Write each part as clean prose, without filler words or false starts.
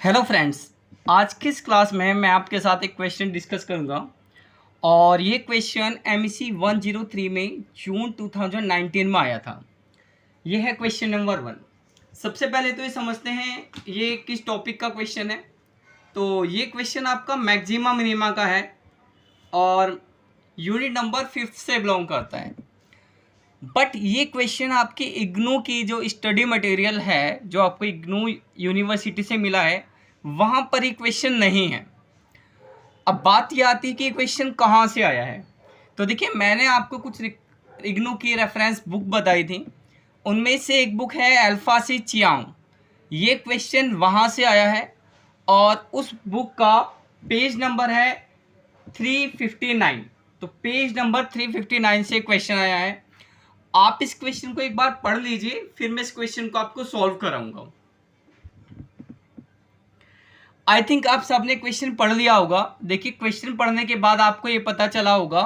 Hello friends, आज की इस क्लास में मैं आपके साथ एक क्वेश्चन डिस्कस करूंगा और ये क्वेश्चन MEC 103 में जून 2019 में आया था। ये है क्वेश्चन नंबर 1। सबसे पहले तो ये समझते हैं ये किस टॉपिक का क्वेश्चन है। तो ये क्वेश्चन आपका मैक्सिमा मिनिमा का है और यूनिट नंबर 5 से बिलोंग करता है। बट ये क्वेश्चन आपकी इग्नू की जो स्टडी मटेरियल है, जो आपको इग्नू यूनिवर्सिटी से मिला है, वहाँ पर ये क्वेश्चन नहीं है। अब बात ये आती है कि क्वेश्चन कहाँ से आया है। तो देखिए, मैंने आपको कुछ इग्नू की रेफरेंस बुक बताई थी, उनमें से एक बुक है अल्फा सी चियांग। ये क्वेश्चन वहाँ से आया है और उस बुक का पेज नंबर है 359। तो पेज नंबर 359 से क्वेश्चन आया है। आप इस क्वेश्चन को एक बार पढ़ लीजिए, फिर मैं इस क्वेश्चन को आपको सॉल्व कराऊंगा। आई थिंक आप सबने क्वेश्चन पढ़ लिया होगा। देखिए, क्वेश्चन पढ़ने के बाद आपको ये पता चला होगा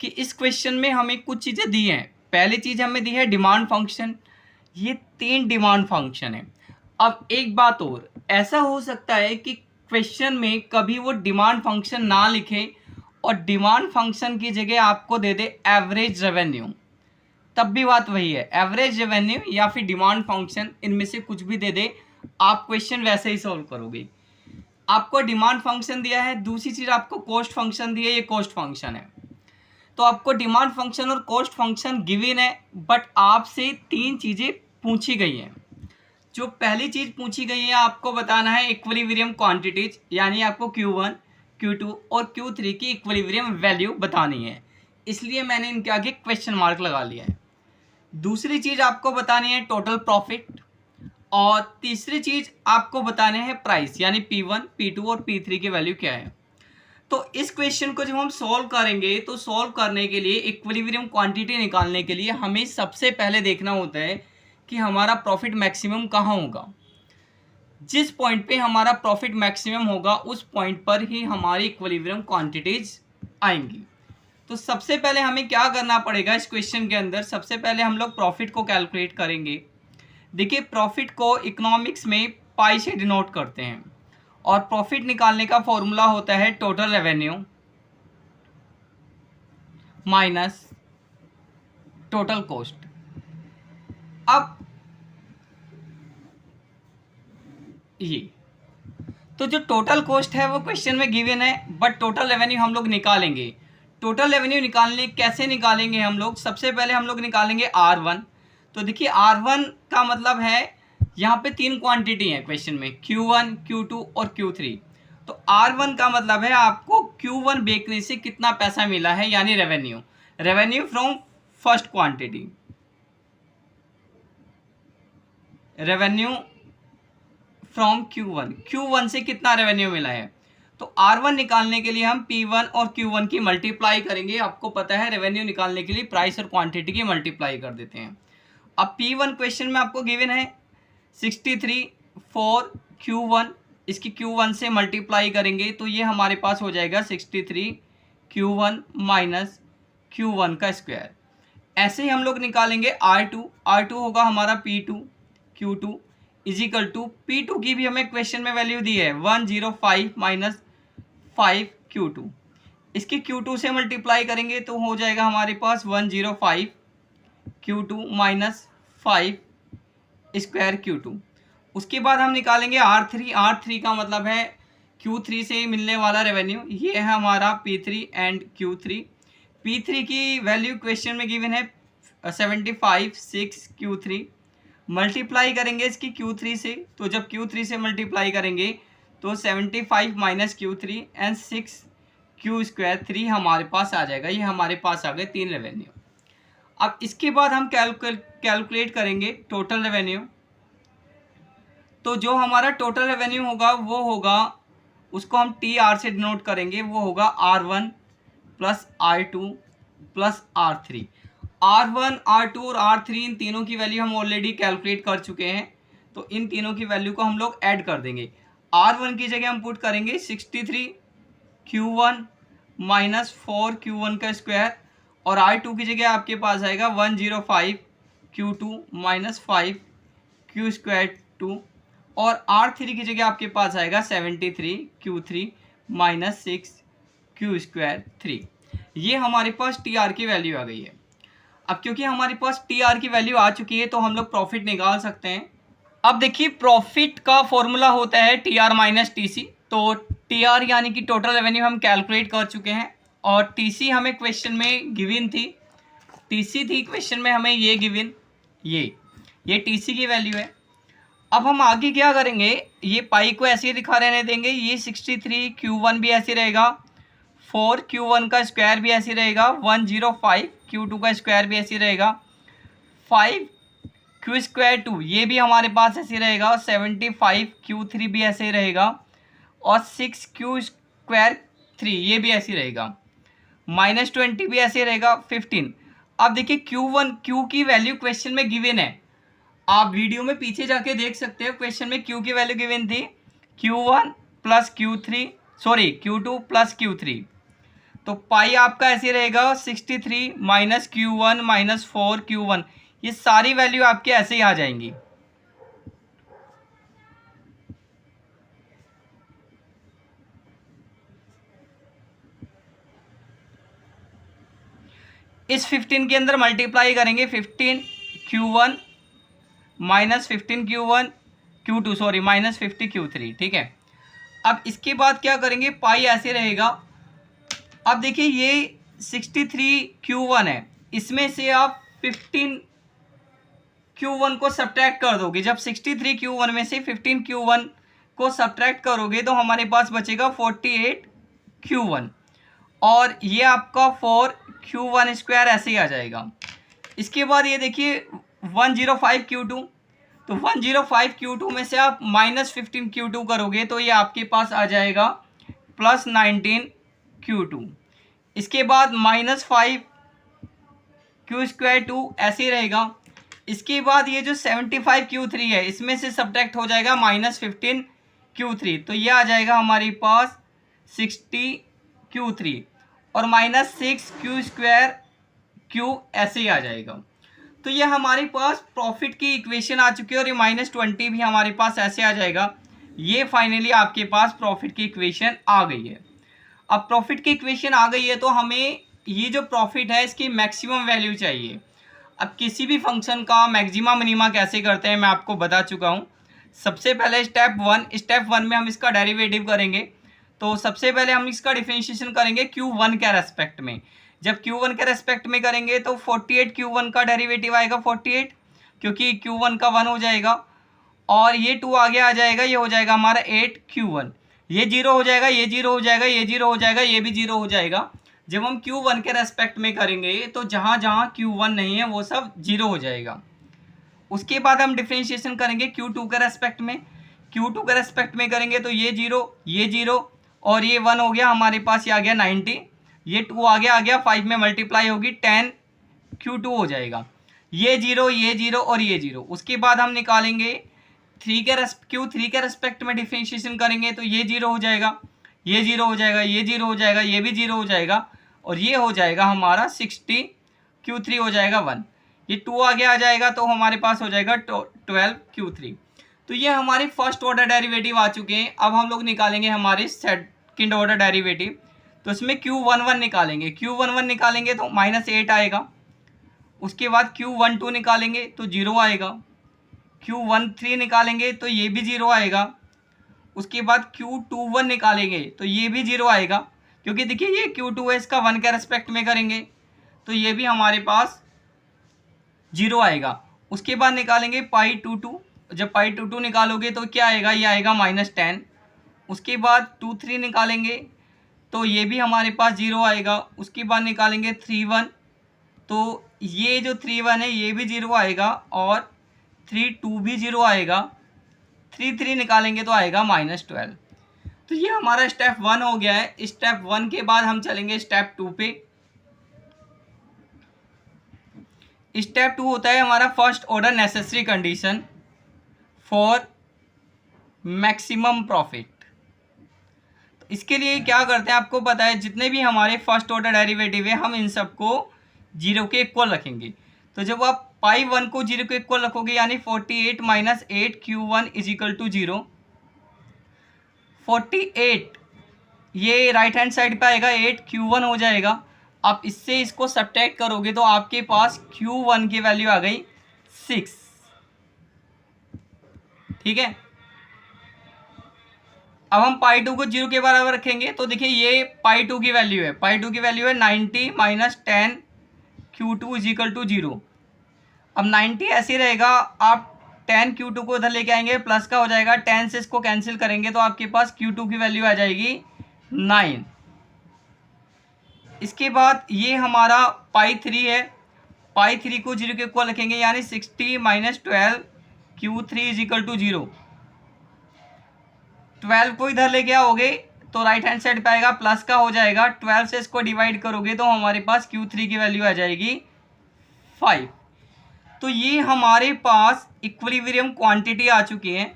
कि इस क्वेश्चन में हमें कुछ चीज़ें दी हैं। पहली चीज़ हमें दी है डिमांड फंक्शन। ये 3 डिमांड फंक्शन है। अब एक बात और, ऐसा हो सकता है कि क्वेश्चन में कभी वो डिमांड फंक्शन ना लिखे और डिमांड फंक्शन की जगह आपको दे दे एवरेज रेवेन्यू, तब भी बात वही है, एवरेज रेवेन्यू या फिर डिमांड फंक्शन, इनमें से कुछ भी दे दे, आप क्वेश्चन वैसे ही सॉल्व करोगे। आपको डिमांड फंक्शन दिया है, दूसरी चीज़ आपको कॉस्ट फंक्शन दिया है, ये कॉस्ट फंक्शन है। तो आपको डिमांड फंक्शन और कॉस्ट फंक्शन गिवन है, बट आपसे 3 चीज़ें पूछी गई हैं। जो पहली चीज़ पूछी गई है, आपको बताना है इक्विलिब्रियम क्वांटिटीज, यानी आपको Q1, Q2 और Q3 की इक्विलिब्रियम वैल्यू बतानी है, इसलिए मैंने इनके आगे क्वेश्चन मार्क लगा लिया है। दूसरी चीज़ आपको बतानी है टोटल प्रॉफिट, और तीसरी चीज़ आपको बताने हैं प्राइस, यानी P1, P2 और P3 की वैल्यू क्या है। तो इस क्वेश्चन को जब हम सॉल्व करेंगे, तो सॉल्व करने के लिए इक्विलिब्रियम क्वांटिटी निकालने के लिए हमें सबसे पहले देखना होता है कि हमारा प्रॉफिट मैक्सिमम कहाँ होगा। जिस पॉइंट पे हमारा प्रॉफिट मैक्सिमम होगा, उस पॉइंट पर ही हमारी इक्विलिब्रियम क्वांटिटीज आएंगी। तो सबसे पहले हमें क्या करना पड़ेगा इस क्वेश्चन के अंदर, सबसे पहले हम लोग प्रॉफिट को कैलकुलेट करेंगे। देखिए, प्रॉफिट को इकोनॉमिक्स में पाई से डिनोट करते हैं और प्रॉफिट निकालने का फॉर्मूला होता है total revenue minus total cost. अब ये तो जो टोटल कॉस्ट है वो क्वेश्चन में गिवन है, बट टोटल रेवेन्यू हम लोग निकालेंगे। टोटल रेवेन्यू निकालने कैसे निकालेंगे हम लोग, सबसे पहले हम लोग निकालेंगे R1। तो देखिए, R1 का मतलब है, यहाँ पे 3 क्वांटिटी है क्वेश्चन में, Q1, Q2 और Q3। तो R1 का मतलब है आपको Q1 बेचने से कितना पैसा मिला है, यानी revenue, revenue from first quantity, revenue from Q1 से कितना रेवेन्यू मिला है। तो R1 निकालने के लिए हम P1 और Q1 की मल्टीप्लाई करेंगे। आपको पता है रेवेन्यू निकालने के लिए प्राइस और क्वांटिटी की मल्टीप्लाई कर देते हैं। अब P1 क्वेश्चन में आपको गिवन है 63 फॉर Q1, इसकी Q1 से मल्टीप्लाई करेंगे तो ये हमारे पास हो जाएगा 63 Q1 माइनस Q1 का स्क्वायर। ऐसे ही हम लोग निकालेंगे R2 होगा हमारा P2 Q2 is equal to P2 की भी हमें क्वेश्चन में वैल्यू दी है 105 माइनस 5 Q2। इसकी Q2 से मल्टीप्लाई करेंगे तो हो जाएगा हमारे पास 105 Q2 माइनस 5 स्क्वायर Q2। उसके बाद हम निकालेंगे R3 का मतलब है Q3 से मिलने वाला रेवेन्यू। ये है हमारा P3 एंड Q3। P3 की वैल्यू क्वेश्चन में गिवन है 75 6 Q3। मल्टीप्लाई करेंगे इसकी Q3 से, तो जब Q3 से मल्टीप्लाई करेंगे तो 75 minus Q3 and 6 Q square 3 हमारे पास आ जाएगा। ये हमारे पास आ गए 3 रेवेन्यू। अब इसके बाद हम कैलकुलेट करेंगे टोटल रेवेन्यू। तो जो हमारा टोटल रेवेन्यू होगा वो होगा, उसको हम TR से डिनोट करेंगे, वो होगा R1 plus R2 plus R3। R1, R2 और R3 इन तीनों की वैल्यू हम ऑलरेडी कैलकुलेट कर चुके हैं, तो इन तीनों की वैल्यू को हम लोग ऐड कर देंगे। R1 की जगह हम पुट करेंगे 63 Q1 माइनस 4 Q1 का स्क्वायर, और R2 की जगह आपके पास आएगा 105 Q2 माइनस 5 Q स्क्वायर 2। और R3 की जगह आपके पास आएगा 73Q3 माइनस 6Q²3। ये हमारे पास TR की वैल्यू आ गई है। अब क्योंकि हमारे पास TR की वैल्यू आ चुकी है तो हम लोग प्रॉफिट निकाल सकते हैं। अब देखिए प्रॉफिट का फॉर्मूला होता है TR माइनस TC। तो TR यानी कि टोटल रेवेन्यू हम कैलकुलेट कर चुके हैं और TC हमें क्वेश्चन में गिवन थी, TC थी क्वेश्चन में हमें ये गिवन, ये TC की वैल्यू है। अब हम आगे क्या करेंगे, ये पाई को ऐसे ही दिखा रहने देंगे, ये 63Q1 भी ऐसे रहेगा, 4Q1 का स्क्वायर भी ऐसे रहेगा, 105Q2 का स्क्वायर भी ऐसे रहेगा, 5Q²2 ये भी हमारे पास ऐसे रहेगा, 75Q3 भी ऐसे रहेगा और 6Q²3 ये भी ऐसे रहेगा, -20 भी ऐसे रहेगा, 15। अब देखिए Q की वैल्यू क्वेश्चन में गिवन है, आप वीडियो में पीछे जाके देख सकते हो, क्वेश्चन में Q की वैल्यू गिवन थी Q1 plus Q2 plus Q3। तो पाई आपका ऐसे रहेगा 63 माइनस Q1 माइनस 4Q1, ये सारी वैल्यू आपके ऐसे ही आ जाएंगी। इस 15 के अंदर मल्टीप्लाई करेंगे, 15Q1 minus 15Q1 Q2 sorry minus 50Q3, ठीक है। अब इसके बाद क्या करेंगे, पाई ऐसे रहेगा। अब देखिए ये 63Q1 है, इसमें से आप 15Q1 को सब्ट्रैक्ट कर दोगे। जब 63Q1 में से 15Q1 को सब्ट्रैक्ट करोगे तो हमारे पास बचेगा 48Q1 और ये आपका 4Q1² ऐसे ही आ जाएगा। इसके बाद ये देखिए 105Q2, तो 105Q2 में से आप माइनस 15Q2 करोगे तो ये आपके पास आ जाएगा प्लस 19Q2। इसके बाद -5Q²2 ऐसे ही रहेगा। इसके बाद ये जो 75Q3 है इसमें से सब्ट्रैक्ट हो जाएगा -15Q3, तो ये आ जाएगा हमारे पास 60Q3 और -6Q² ऐसे ही आ जाएगा। तो ये हमारे पास प्रॉफिट की इक्वेशन आ चुकी है और ये -20 भी हमारे पास ऐसे आ जाएगा। ये फाइनली आपके पास प्रॉफिट की इक्वेशन आ गई है। अब प्रॉफिट की इक्वेशन आ गई है तो हमें ये जो प्रॉफिट है इसकी मैक्सिमम वैल्यू चाहिए। अब किसी भी फंक्शन का मैक्सिमा मिनिमा कैसे करते हैं मैं आपको बता चुका हूँ। सबसे पहले स्टेप वन में हम इसका डेरिवेटिव करेंगे। तो सबसे पहले हम इसका डिफरेंशिएशन करेंगे Q1 के रेस्पेक्ट में। जब Q1 के रेस्पेक्ट में करेंगे तो 48Q1 का डेरिवेटिव आएगा 48, क्योंकि Q1 का 1 हो जाएगा और ये 2 आगे आ जाएगा, ये हो जाएगा हमारा 8Q1, ये 0 हो जाएगा, ये 0 हो जाएगा, ये 0 हो जाएगा, ये भी 0 हो जाएगा। जब हम Q1 के रेस्पेक्ट में करेंगे तो जहाँ जहाँ Q1 नहीं है वो सब 0 हो जाएगा। उसके बाद हम डिफरेंशिएशन करेंगे Q2 के रेस्पेक्ट में। Q2 के रेस्पेक्ट में करेंगे तो ये 0 और ये 1 हो गया हमारे पास, ये आ गया 90, ये 2 आगे आ गया, 5 में मल्टीप्लाई होगी 10Q2 हो जाएगा, ये 0 और ये 0। उसके बाद हम निकालेंगे Q3 के रेस्पेक्ट में डिफरेंशिएशन करेंगे तो ये 0 हो जाएगा, ये 0 हो जाएगा, ये 0 हो जाएगा, ये भी 0 हो जाएगा और ये हो जाएगा हमारा 60Q3 हो जाएगा 1, ये 2 आगे आ जाएगा तो हमारे पास हो जाएगा 12Q3। तो ये हमारे फर्स्ट ऑर्डर डेरिवेटिव आ चुके हैं। अब हम लोग निकालेंगे हमारे सेकंड ऑर्डर डेरिवेटिव। तो इसमें Q11 निकालेंगे, Q11 निकालेंगे तो -8 आएगा। उसके बाद Q12 निकालेंगे तो 0 आएगा, Q13 निकालेंगे तो ये भी 0 आएगा। उसके बाद Q21 निकालेंगे तो ये भी 0 आएगा, क्योंकि देखिए ये Q2 है, इसका 1 के रेस्पेक्ट में करेंगे तो ये भी हमारे पास 0 आएगा। उसके बाद निकालेंगे π22, जब π22 निकालोगे तो क्या आएगा, ये आएगा -10। उसके बाद 23 निकालेंगे तो ये भी हमारे पास 0 आएगा। उसके बाद निकालेंगे 31, तो ये जो 31 है ये भी 0 आएगा और 32 भी 0 आएगा। 33 निकालेंगे तो आएगा -12। तो ये हमारा स्टेप 1 हो गया है। स्टेप 1 के बाद हम चलेंगे स्टेप 2 पे। स्टेप 2 होता है हमारा first order necessary condition for maximum profit. तो इसके लिए क्या करते हैं आपको पता है, जितने भी हमारे फर्स्ट ऑर्डर डेरिवेटिव है हम इन सबको 0 के इक्वल रखेंगे। तो जब आप पाई 1 को 0 के इक्वल रखोगे यानी 48 minus 8 Q1 is equal to 0। 48 ये राइट हैंड साइड पे आएगा, 8 Q1 हो जाएगा। आप इससे इसको सब्ट्रैक्ट करोगे तो आपके पास Q1 की वैल्यू आ गई 6। ठीक है, अब हम पाई 2 को 0 के बराबर रखेंगे तो देखिए ये पाई 2 की वैल्यू है, पाई 2 की वैल्यू है 90 minus 10 Q2 is equal to 0। अब 90 ऐसे रहेगा, आप 10 Q2 को इधर लेके आएंगे, प्लस का हो जाएगा, 10 से इसको कैंसिल करेंगे तो आपके पास Q2 की वैल्यू आ जाएगी 9। इसके बाद ये हमारा पाई 3 है, पाई 3 को 0 के इक्वल रखेंगे यानी 60 minus 12 Q3 is equal to 0। 12 को इधर लेके आओगे तो राइट हैंड साइड पे आएगा, प्लस का हो जाएगा, 12 से इसको डिवाइड करोगे तो हमारे पास Q3 की वैल्यू आ जाएगी 5। तो ये हमारे पास इक्विलिब्रियम क्वांटिटी आ चुकी है।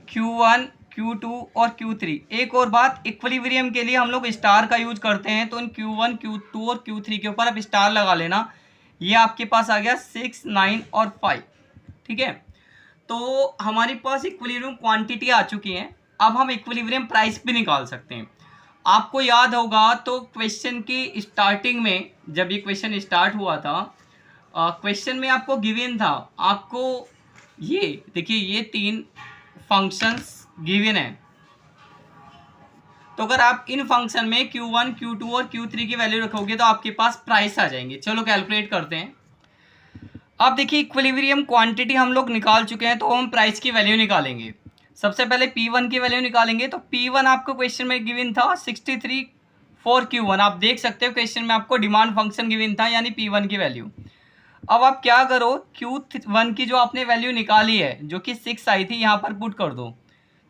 Q1, Q2 और Q3। एक और बात, इक्विलिब्रियम के लिए हम लोग स्टार का यूज करते हैं, तो इन Q1, Q2 और Q3 के ऊपर आप स्टार लगा लेना। ये आपके पास आ गया 6, 9 और 5। ठीक है, तो हमारे पास इक्विलिब्रियम क्वांटिटी आ चुकी है। अब हम इक्विलिब्रियम प्राइस भी निकाल सकते हैं। आपको याद होगा तो क्वेश्चन की स्टार्टिंग में जब ये क्वेश्चन स्टार्ट हुआ था, क्वेश्चन में आपको गिवन था, आपको ये देखिए ये 3 फंक्शंस गिवन है। तो अगर आप इन फंक्शन में Q1, Q2 और Q3 की वैल्यू रखोगे तो आपके पास प्राइस आ जाएंगे। चलो कैलकुलेट करते हैं। अब देखिए इक्विलिब्रियम क्वांटिटी हम लोग निकाल चुके हैं, तो हम प्राइस की वैल्यू निकालेंगे। सबसे पहले P1 की वैल्यू निकालेंगे। तो P1 आपको क्वेश्चन में गिवन था 63 फॉर Q1। आप देख सकते हो क्वेश्चन में आपको डिमांड फंक्शन गिवन था यानी P1 की वैल्यू। अब आप क्या करो, Q1 की जो आपने वैल्यू निकाली है जो कि 6 आई थी, यहाँ पर पुट कर दो।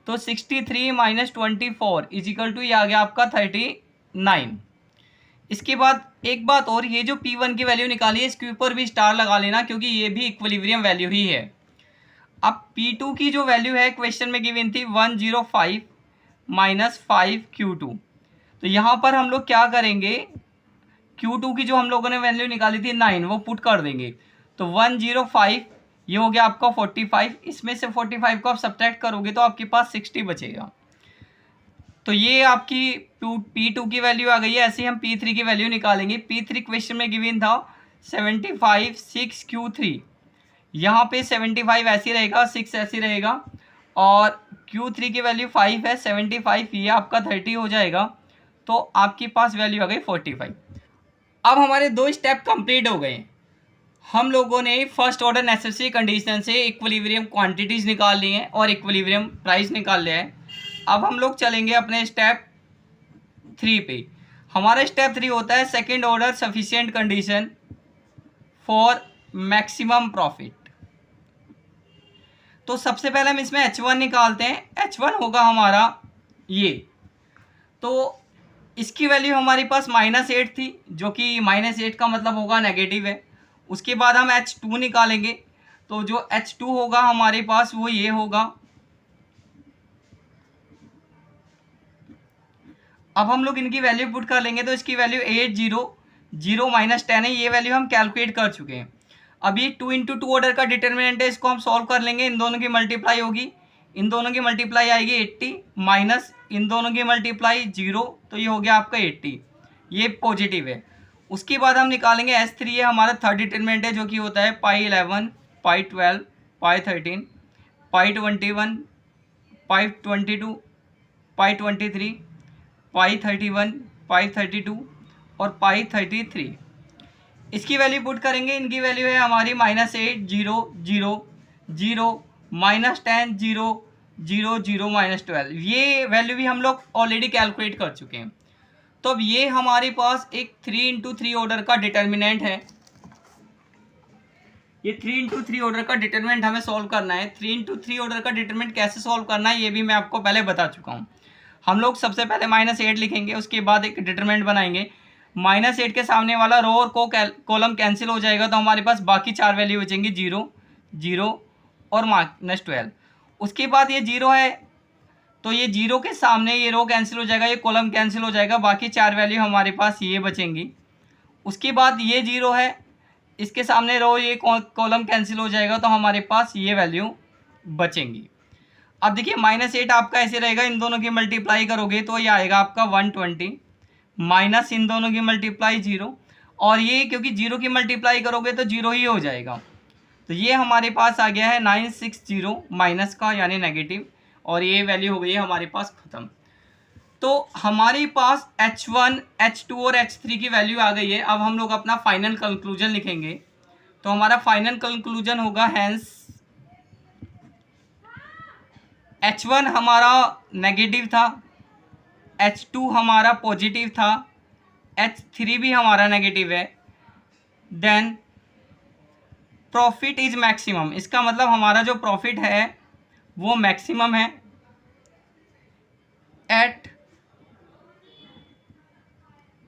तो 63 माइनस 24 इज इक्वल टू ये आ गया आपका 39। इसके बाद एक बात और, ये जो P1 की वैल्यू निकाली है इसके ऊपर भी स्टार लगा लेना क्योंकि ये भी इक्विलिब्रियम वैल्यू ही है। अब P2 की जो वैल्यू है क्वेश्चन में गिवन थी 105 माइनस 5 Q2। तो यहाँ पर हम लोग क्या करेंगे, Q2 की जो हम लोगों ने वैल्यू निकाली थी 9 वो पुट कर देंगे। तो 105 ये हो गया आपका 45, इसमें से 45 को आप सब्ट्रैक्ट करोगे तो आपके पास 60 बचेगा। तो ये आपकी P2 की वैल्यू आ गई है। ऐसे ही हम P3 की वैल्यू निकालेंगे। P3 क्वेश्चन में गिवन था 75 6 Q3। यहाँ पे 75 ऐसी रहेगा, 6 ऐसी रहेगा, और Q3 की वैल्यू 5 है, 75 ये आपका 30 हो जाएगा। तो आपके पास वैल्यू आ गई 45। अब हमारे 2 स्टेप कंप्लीट हो गए। हम लोगों ने फर्स्ट ऑर्डर नेसेसरी कंडीशन से इक्विलिब्रियम क्वांटिटीज़ निकाल ली हैं और इक्विलिब्रियम प्राइस निकाल लिया है। अब हम लोग चलेंगे अपने स्टेप 3 पे। हमारा स्टेप 3 होता है second order sufficient condition for maximum profit. तो सबसे पहले हम इसमें H1 निकालते हैं। H1 होगा हमारा ये, तो इसकी वैल्यू हमारे पास -8 थी, जो कि -8 का मतलब होगा नेगेटिव है। उसके बाद हम H2 निकालेंगे। तो जो H2 होगा हमारे पास वो ये होगा। अब हम लोग इनकी वैल्यू पुट कर लेंगे। तो इसकी वैल्यू 800 माइनस 10 है, ये वैल्यू हम कैलकुलेट कर चुके हैं। अब ये 2 × 2 ऑर्डर का डिटर्मिनेंट है, इसको हम सॉल्व कर लेंगे। इन दोनों की मल्टीप्लाई होगी, इन दोनों की मल्टीप्लाई आएगी 80 माइनस इन दोनों की मल्टीप्लाई 0, तो ये हो गया आपका 80, ये पॉजिटिव है। उसके बाद हम निकालेंगे S3, ये हमारा थर्ड डिटर्मिनेंट है जो कि होता है पाई 11, पाई 12, पाई 13, पाई 21, पाई 22, पाई 23, पाई 31, पाई 32 और पाई 33। इसकी वैल्यू पुट करेंगे। इनकी वैल्यू है हमारी -8 0 0 0 -10 0 0 0 -12। ये वैल्यू भी हम लोग ऑलरेडी कैलकुलेट कर चुके हैं। तो अब ये हमारे पास एक 3 × 3 ऑर्डर का डिटर्मिनेंट है। ये 3 × 3 ऑर्डर का डिटर्मिनेंट हमें सॉल्व करना है। 3 × 3 ऑर्डर का डिटर्मिनेंट कैसे सॉल्व करना है ये भी मैं आपको पहले बता चुका हूँ। हम लोग सबसे पहले -8 लिखेंगे, उसके बाद एक डिटर्मिनेंट बनाएंगे। -8 के सामने वाला रो और कॉलम कैंसिल हो जाएगा, तो हमारे पास बाकी 4 वैल्यू बचेंगी 0 0 और -12। उसके बाद ये 0 है, तो ये 0 के सामने ये रो कैंसिल हो जाएगा, ये कॉलम कैंसिल हो जाएगा, बाकी 4 वैल्यू हमारे पास ये बचेंगी। उसके बाद ये 0 है, इसके सामने रो ये कॉलम कैंसिल हो जाएगा, तो हमारे पास ये वैल्यू बचेंगी। अब देखिए -8 आपका ऐसे रहेगा, इन दोनों की मल्टीप्लाई करोगे तो ये आएगा आपका 120 माइनस इन दोनों की मल्टीप्लाई 0, और ये क्योंकि 0 की मल्टीप्लाई करोगे तो 0 ही हो जाएगा। तो ये हमारे पास आ गया है 960 माइनस का यानी नेगेटिव, और ये वैल्यू हो गई है हमारे पास ख़त्म। तो हमारे पास H1, H2 और H3 की वैल्यू आ गई है। अब हम लोग अपना फाइनल कंक्लूजन लिखेंगे। तो हमारा फाइनल कंक्लूजन होगा हैंस H1 हमारा नेगेटिव था, H2 हमारा पॉजिटिव था, H3 भी हमारा नेगेटिव है, देन प्रॉफिट इज मैक्सिमम। इसका मतलब हमारा जो प्रॉफिट है वो मैक्सिमम है at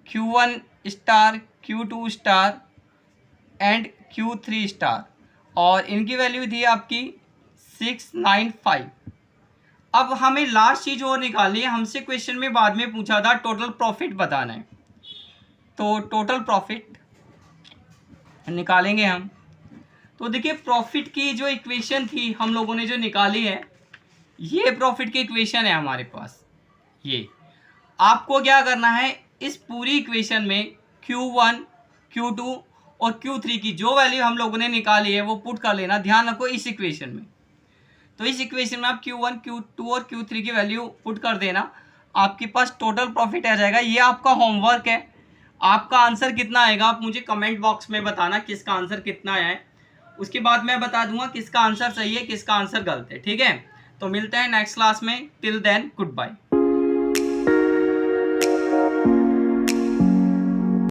Q1 star, Q2 star and Q3 star, और इनकी वैल्यू थी आपकी 695। अब हमें लास्ट चीज़ और निकालनी है। हमसे क्वेश्चन में बाद में पूछा था टोटल प्रॉफिट बताना है, तो टोटल प्रॉफिट निकालेंगे हम। तो देखिए प्रॉफिट की जो इक्वेशन थी हम लोगों ने जो निकाली है, ये प्रॉफिट की इक्वेशन है हमारे पास। ये आपको क्या करना है, इस पूरी इक्वेशन में Q1, Q2 और Q3 की जो वैल्यू हम लोगों ने निकाली है वो पुट कर लेना। ध्यान रखो इस इक्वेशन में, तो इस इक्वेशन में आप Q1, Q2 और Q3 की वैल्यू पुट कर देना, आपके पास टोटल प्रॉफिट आ जाएगा। ये आपका होमवर्क है। आपका आंसर कितना आएगा आप मुझे कमेंट बॉक्स में बताना किसका आंसर कितना आया है। उसके बाद मैं बता दूंगा किसका आंसर सही है, किसका आंसर गलत है। ठीक है, तो मिलते हैं नेक्स्ट क्लास में। Till then good bye.